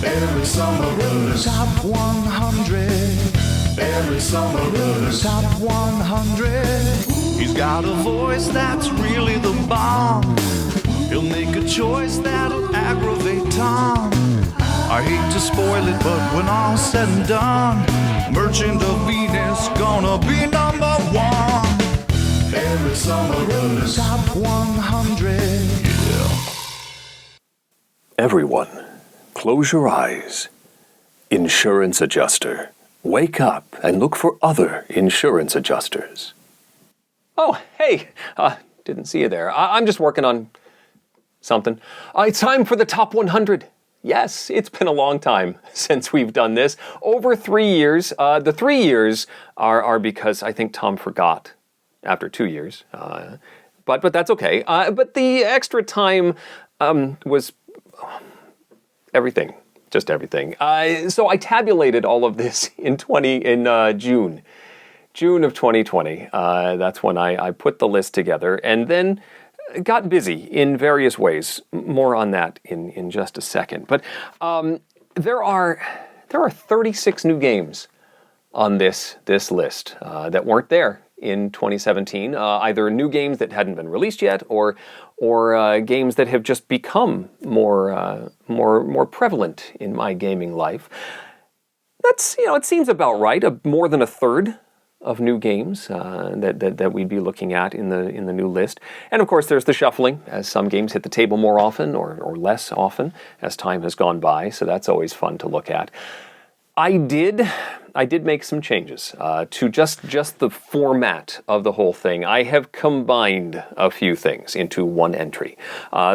Every summer Top 100. Every summer Top 100. He's got a voice that's really the bomb. He'll make a choice that'll aggravate Tom. I hate to spoil it, but when all's said and done, Merchant of Venus gonna be number one. Every summer Top 100. Everyone, close your eyes. Insurance adjuster. Wake up and look for other insurance adjusters. Oh, hey, didn't see you there. I'm just working on something. It's time for the Top 100. Yes, it's been a long time since we've done this. Over 3 years. The 3 years are because I think Tom forgot after 2 years. But that's okay. But the extra time was everything. Just everything. So I tabulated all of this in June of 2020. That's when I put the list together and then got busy in various ways. More on that in just a second. But there are 36 new games on this list that weren't there in 2017. Either new games that hadn't been released yet, or games that have just become more prevalent in my gaming life. That's, it seems about right. More than a third of new games that we'd be looking at in the new list. And of course, there's the shuffling, as some games hit the table more often or less often as time has gone by. So that's always fun to look at. I did make some changes to just the format of the whole thing. I have combined a few things into one entry.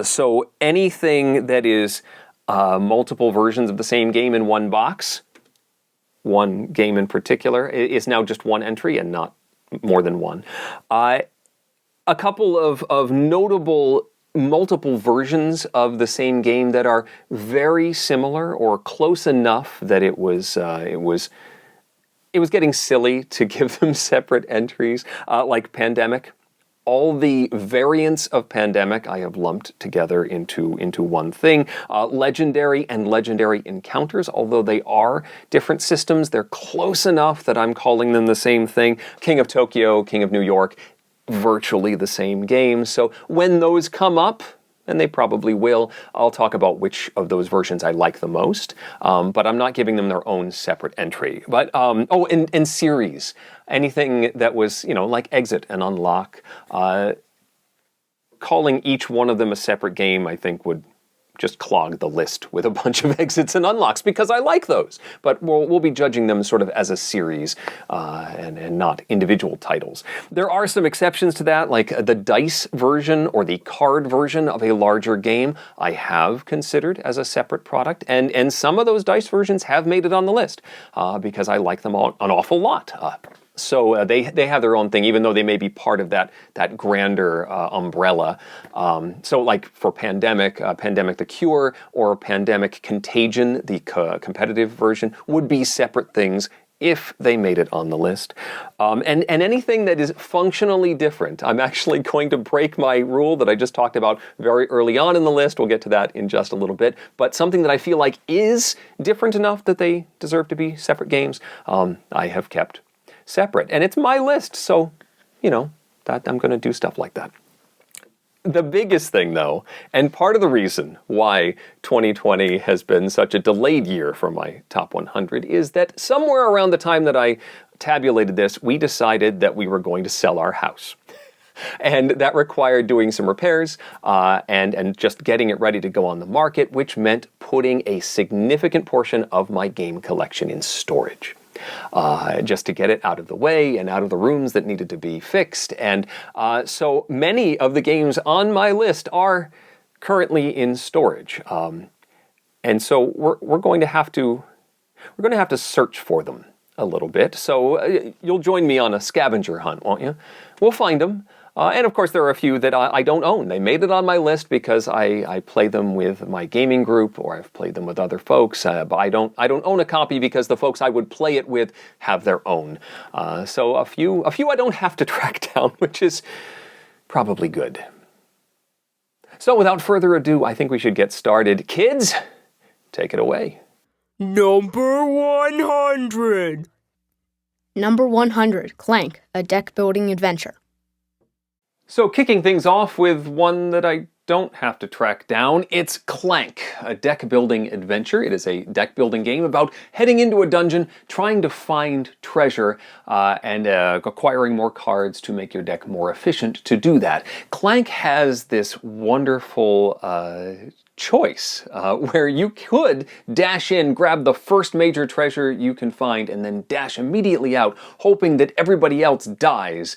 So anything that is multiple versions of the same game in one box, one game in particular, is now just one entry and not more than one. A couple of notable multiple versions of the same game that are very similar or close enough that it was getting silly to give them separate entries, like Pandemic. All the variants of Pandemic I have lumped together into one thing. Legendary and Legendary Encounters, although they are different systems, they're close enough that I'm calling them the same thing. King of Tokyo, King of New York, virtually the same game. So when those come up, and they probably will, I'll talk about which of those versions I like the most, but I'm not giving them their own separate entry. But, and series. Anything that was, like Exit and Unlock. Calling each one of them a separate game, I think, would just clog the list with a bunch of Exits and Unlocks, because I like those. But we'll be judging them sort of as a series and not individual titles. There are some exceptions to that, like the dice version or the card version of a larger game I have considered as a separate product. And some of those dice versions have made it on the list because I like them an awful lot. So they have their own thing, even though they may be part of that grander umbrella. So like for Pandemic, Pandemic the Cure, or Pandemic Contagion, the competitive version, would be separate things if they made it on the list. And anything that is functionally different, I'm actually going to break my rule that I just talked about very early on in the list. We'll get to that in just a little bit. But something that I feel like is different enough that they deserve to be separate games, I have kept separate. And it's my list, so, that I'm going to do stuff like that. The biggest thing, though, and part of the reason why 2020 has been such a delayed year for my top 100 is that somewhere around the time that I tabulated this, we decided that we were going to sell our house. And that required doing some repairs and just getting it ready to go on the market, which meant putting a significant portion of my game collection in storage. Just to get it out of the way and out of the rooms that needed to be fixed. And so many of the games on my list are currently in storage. And so we're going to have to search for them a little bit. So you'll join me on a scavenger hunt, won't you? We'll find them. And of course, there are a few that I don't own. They made it on my list because I play them with my gaming group, or I've played them with other folks. But I don't own a copy because the folks I would play it with have their own. So a few I don't have to track down, which is probably good. So without further ado, I think we should get started. Kids, take it away. Number 100. Number 100, Clank, a deck-building adventure. So kicking things off with one that I don't have to track down, it's Clank, a deck-building adventure. It is a deck-building game about heading into a dungeon, trying to find treasure, and acquiring more cards to make your deck more efficient to do that. Clank has this wonderful choice where you could dash in, grab the first major treasure you can find, and then dash immediately out, hoping that everybody else dies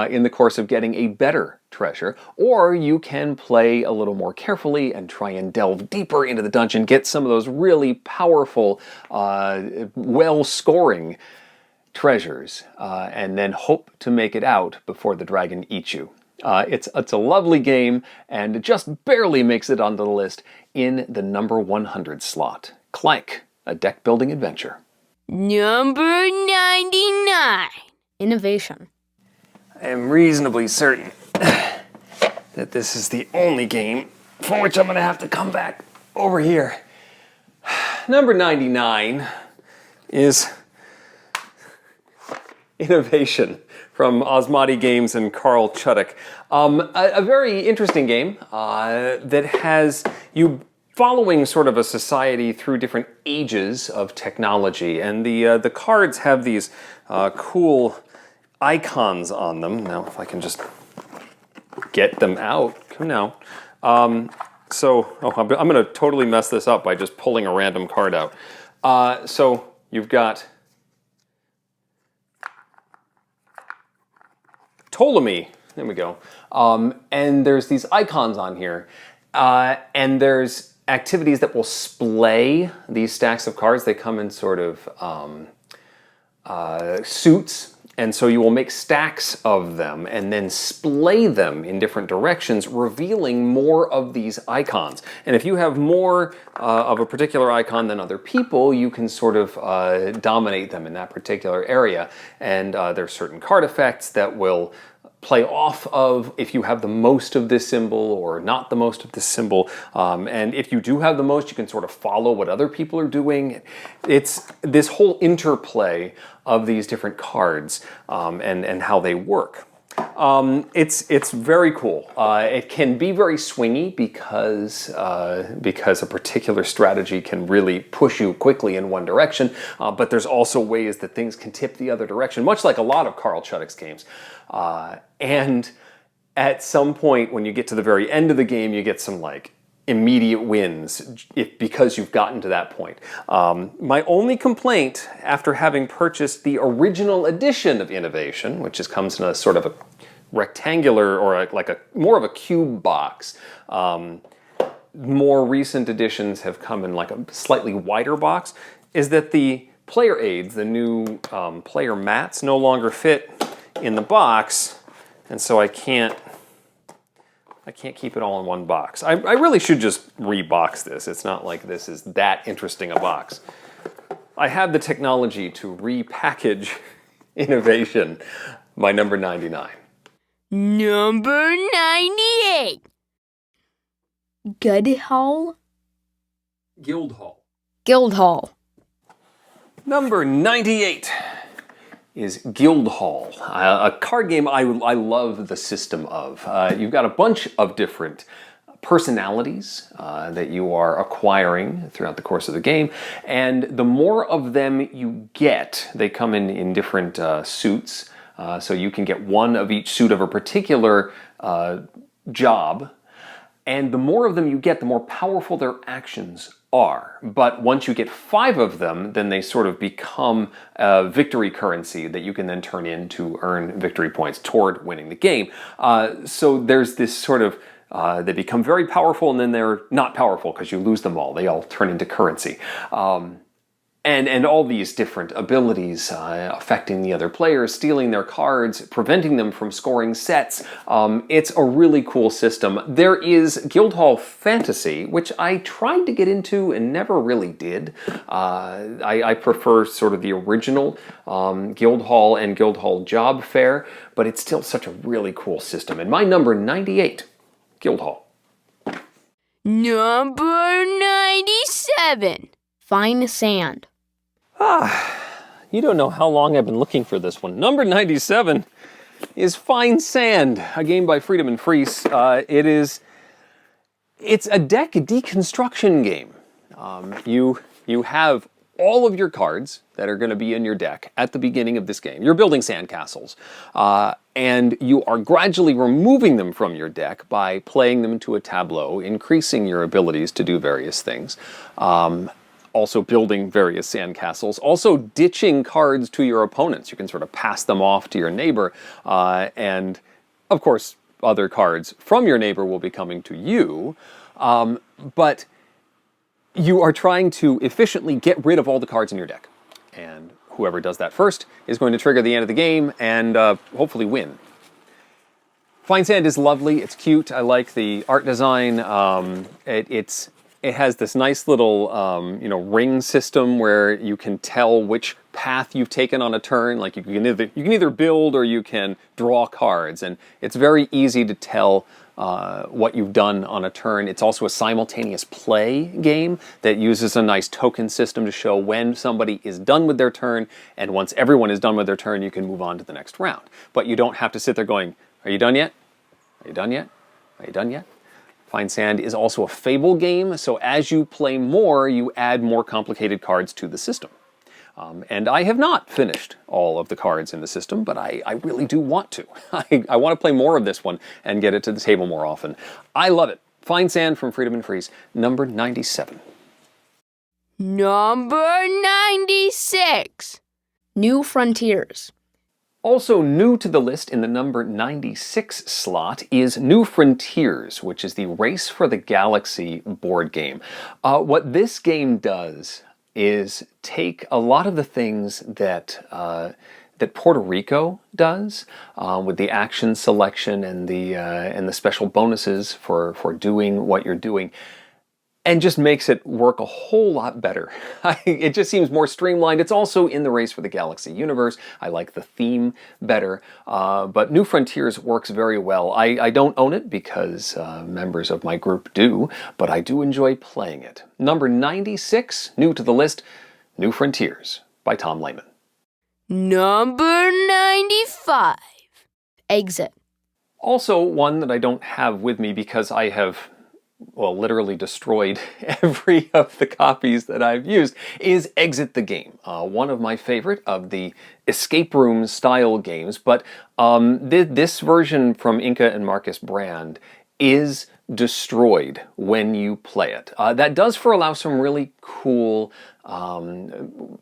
in the course of getting a better treasure. Or you can play a little more carefully and try and delve deeper into the dungeon, get some of those really powerful, well-scoring treasures, and then hope to make it out before the dragon eats you. It's a lovely game, and it just barely makes it onto the list in the number 100 slot. Clank, a deck-building adventure. Number 99. Innovation. I am reasonably certain that this is the only game for which I'm going to have to come back over here. Number 99 is Innovation from Osmati Games and Carl Chuddik. A very interesting game that has you following sort of a society through different ages of technology. And the cards have these cool icons on them. Now, if I can just get them out. Come now. I'm going to totally mess this up by just pulling a random card out. So you've got Ptolemy, there we go. And there's these icons on here. And there's activities that will splay these stacks of cards. They come in sort of suits. And so you will make stacks of them and then splay them in different directions, revealing more of these icons. And if you have more of a particular icon than other people, you can sort of dominate them in that particular area. And there's certain card effects that will play off of if you have the most of this symbol or not the most of this symbol. And if you do have the most, you can sort of follow what other people are doing. It's this whole interplay of these different cards and how they work. It's very cool. It can be very swingy because a particular strategy can really push you quickly in one direction, but there's also ways that things can tip the other direction, much like a lot of Carl Chuddick's games. And at some point, when you get to the very end of the game, you get some like immediate wins because you've gotten to that point. My only complaint after having purchased the original edition of Innovation, which comes in a sort of a rectangular or more of a cube box. More recent editions have come in like a slightly wider box, is that the player aids, the new player mats, no longer fit in the box, and so I can't keep it all in one box. I really should just rebox this. It's not like this is that interesting a box. I have the technology to repackage Innovation, my number 99. Number 98. Guildhall. Guildhall. Number 98 is Guildhall, a card game I love the system of. You've got a bunch of different personalities that you are acquiring throughout the course of the game, and the more of them you get, they come in different suits, so you can get one of each suit of a particular job, and the more of them you get, the more powerful their actions are. But once you get 5 of them, then they sort of become a victory currency that you can then turn in to earn victory points toward winning the game. So there's this sort of, they become very powerful and then they're not powerful because you lose them all. They all turn into currency. And all these different abilities affecting the other players, stealing their cards, preventing them from scoring sets. It's a really cool system. There is Guildhall Fantasy, which I tried to get into and never really did. I prefer sort of the original Guildhall and Guildhall Job Fair, but it's still such a really cool system. And my number 98, Guildhall. Number 97. Fine Sand. You don't know how long I've been looking for this one. Number 97 is Fine Sand, a game by Freedom and Freeze. It's a deck deconstruction game. You have all of your cards that are going to be in your deck at the beginning of this game. You're building sandcastles, and you are gradually removing them from your deck by playing them into a tableau, increasing your abilities to do various things. Also building various sandcastles, also ditching cards to your opponents. You can sort of pass them off to your neighbor, and of course, other cards from your neighbor will be coming to you, but you are trying to efficiently get rid of all the cards in your deck. And whoever does that first is going to trigger the end of the game and hopefully win. Fine Sand is lovely, it's cute, I like the art design. It has this nice little ring system where you can tell which path you've taken on a turn. Like you can either build or you can draw cards, and it's very easy to tell what you've done on a turn. It's also a simultaneous play game that uses a nice token system to show when somebody is done with their turn, and once everyone is done with their turn, you can move on to the next round. But you don't have to sit there going, "Are you done yet? Are you done yet? Are you done yet?" Fine Sand is also a Fable game, so as you play more, you add more complicated cards to the system. And I have not finished all of the cards in the system, but I really do want to. I want to play more of this one and get it to the table more often. I love it. Fine Sand from Freedom and Freeze, number 97. Number 96. New Frontiers. Also new to the list in the number 96 slot is New Frontiers, which is the Race for the Galaxy board game. What this game does is take a lot of the things that Puerto Rico does with the action selection and the special bonuses for doing what you're doing, and just makes it work a whole lot better. It just seems more streamlined. It's also in the Race for the Galaxy universe. I like the theme better, but New Frontiers works very well. I don't own it because members of my group do, but I do enjoy playing it. Number 96, new to the list, New Frontiers by Tom Lehman. Number 95. Exit. Also one that I don't have with me because I have literally destroyed every of the copies that I've used, is Exit the Game. One of my favorite of the escape room style games, but this version from Inca and Marcus Brand is destroyed when you play it. That does allow some really cool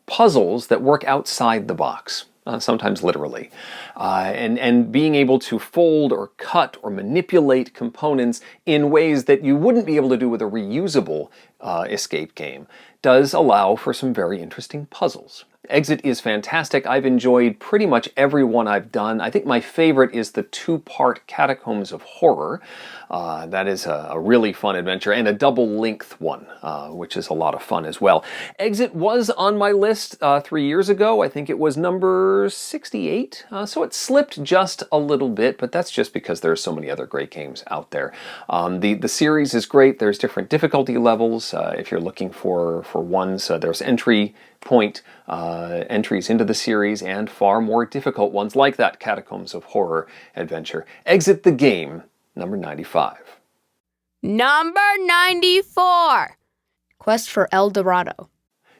puzzles that work outside the box. Sometimes literally, and being able to fold or cut or manipulate components in ways that you wouldn't be able to do with a reusable escape game does allow for some very interesting puzzles. Exit is fantastic. I've enjoyed pretty much every one I've done. I think my favorite is the two-part Catacombs of Horror. That is a really fun adventure, and a double-length one, which is a lot of fun as well. Exit was on my list 3 years ago. I think it was number 68, so it slipped just a little bit, but that's just because there are so many other great games out there. The series is great. There's different difficulty levels. If you're looking for ones, there's entry point entries into the series and far more difficult ones like that Catacombs of Horror adventure. Exit the Game, number 95. Number 94. Quest for El Dorado.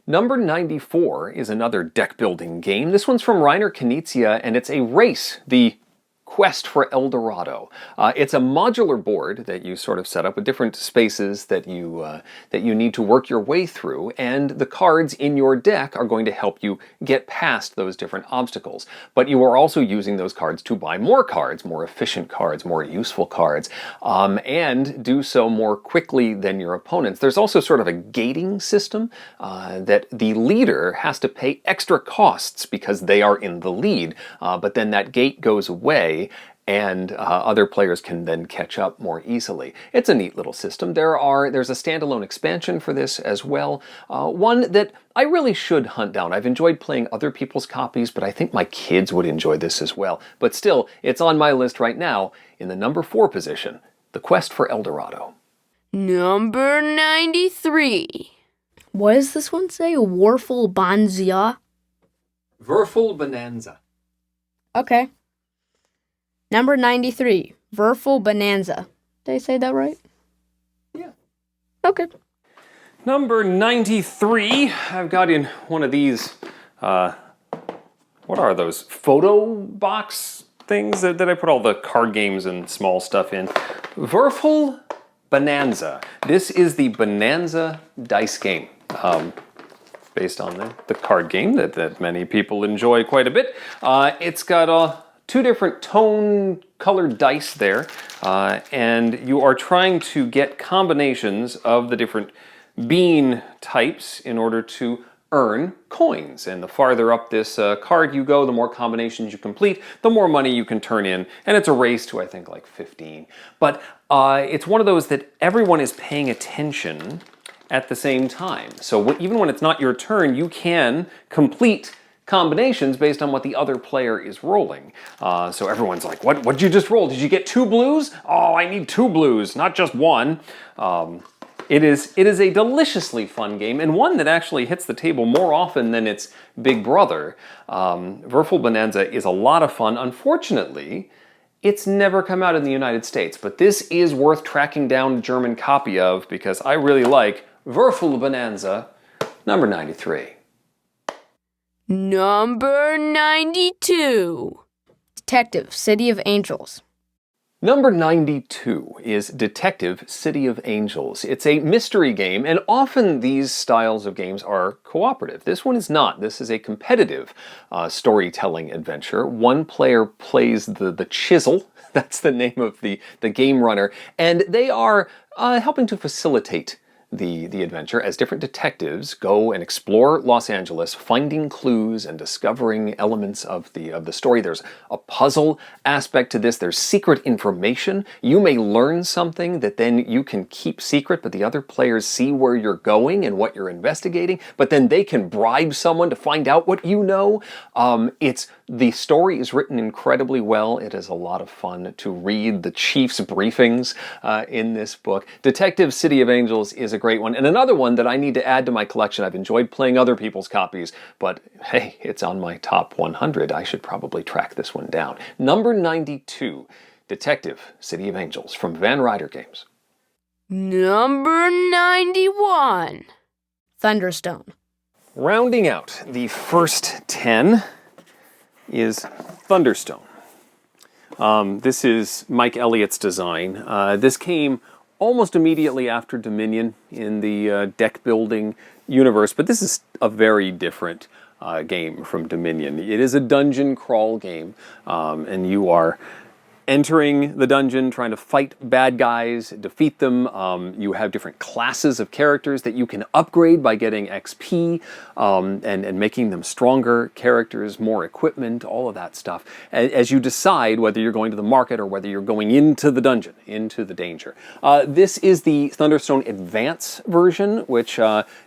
Number 94 is another deck building game. This one's from Reiner Knizia, and it's a race, the Quest for El Dorado. It's a modular board that you sort of set up with different spaces that you need to work your way through, and the cards in your deck are going to help you get past those different obstacles. But you are also using those cards to buy more cards, more efficient cards, more useful cards, and do so more quickly than your opponents. There's also sort of a gating system that the leader has to pay extra costs because they are in the lead, but then that gate goes away, and other players can then catch up more easily. It's a neat little system. There's a standalone expansion for this as well, one that I really should hunt down. I've enjoyed playing other people's copies, but I think my kids would enjoy this as well. But still, it's on my list right now in the number 4 position, The Quest for El Dorado. Number 93. What does this one say? Warful Bonzia? Würfel Bonanza. Okay. Number 93. Würfel Bonanza. Did I say that right? Yeah. Okay. Number 93, I've got in one of these, what are those, photo box things that I put all the card games and small stuff in. Würfel Bonanza. This is the Bonanza dice game, based on the card game that many people enjoy quite a bit. It's got two different tone-colored dice there, and you are trying to get combinations of the different bean types in order to earn coins. And the farther up this card you go, the more combinations you complete, the more money you can turn in. And it's a race to, I think, like 15. But it's one of those that everyone is paying attention at the same time. So even when it's not your turn, you can complete combinations based on what the other player is rolling. So everyone's like, what did you just roll? Did you get 2 blues? Oh, I need 2 blues, not just 1. It is a deliciously fun game, and one that actually hits the table more often than its big brother. Würfel Bonanza is a lot of fun. Unfortunately, it's never come out in the United States, but this is worth tracking down a German copy of because I really like Würfel Bonanza, number 93. Number 92. Detective, City of Angels. Number 92 is Detective City of Angels. It's a mystery game, and often these styles of games are cooperative. This one is not. This is a competitive storytelling adventure. One player plays the chisel. That's the name of the game runner, and they are helping to facilitate the adventure as different detectives go and explore Los Angeles, finding clues and discovering elements of the story. There's a puzzle aspect to this. There's secret information. You may learn something that then you can keep secret, but the other players see where you're going and what you're investigating, but then they can bribe someone to find out what you know. The story is written incredibly well. It is a lot of fun to read the chief's briefings in this book. Detective City of Angels is a great one, and another one that I need to add to my collection. I've enjoyed playing other people's copies, but hey, it's on my top 100. I should probably track this one down. Number 92, Detective City of Angels from Van Ryder Games. Number 91. Thunderstone. Rounding out the first 10 is Thunderstone. This is Mike Elliott's design. This came almost immediately after Dominion in the deck building universe, but this is a very different game from Dominion. It is a dungeon crawl game, and you are entering the dungeon, trying to fight bad guys, defeat them. You have different classes of characters that you can upgrade by getting XP and making them stronger characters, more equipment, all of that stuff, as you decide whether you're going to the market or whether you're going into the dungeon, into the danger. This is the Thunderstone Advance version, which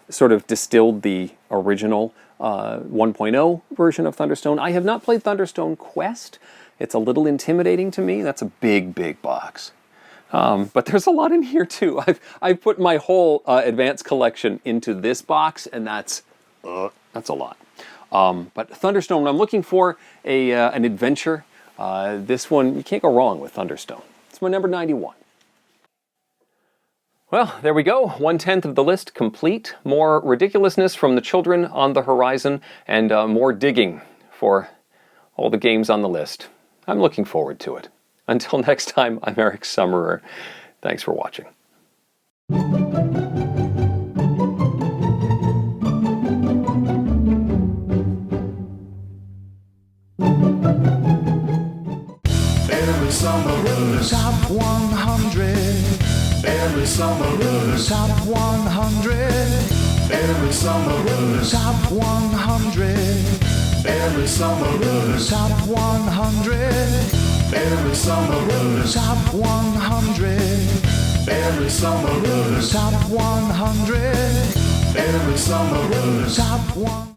sort of distilled the original 1.0 version of Thunderstone. I have not played Thunderstone Quest. It's a little intimidating to me. That's a big, big box. But there's a lot in here too. I've put my whole advanced collection into this box, and that's a lot. But Thunderstone, I'm looking for an adventure. This one, you can't go wrong with Thunderstone. It's my number 91. Well, there we go. 1/10 of the list complete. More ridiculousness from the children on the horizon, and more digging for all the games on the list. I'm looking forward to it. Until next time, I'm Eric Summerer. Thanks for watching. Every summer runners. Top 100. Every summer runners. Top 100. Every summer runners. Top 100. Every summer runners. Top 100. Every summer runners. Top 100. Every summer runners. Top 100. Every summer runners. Top 100.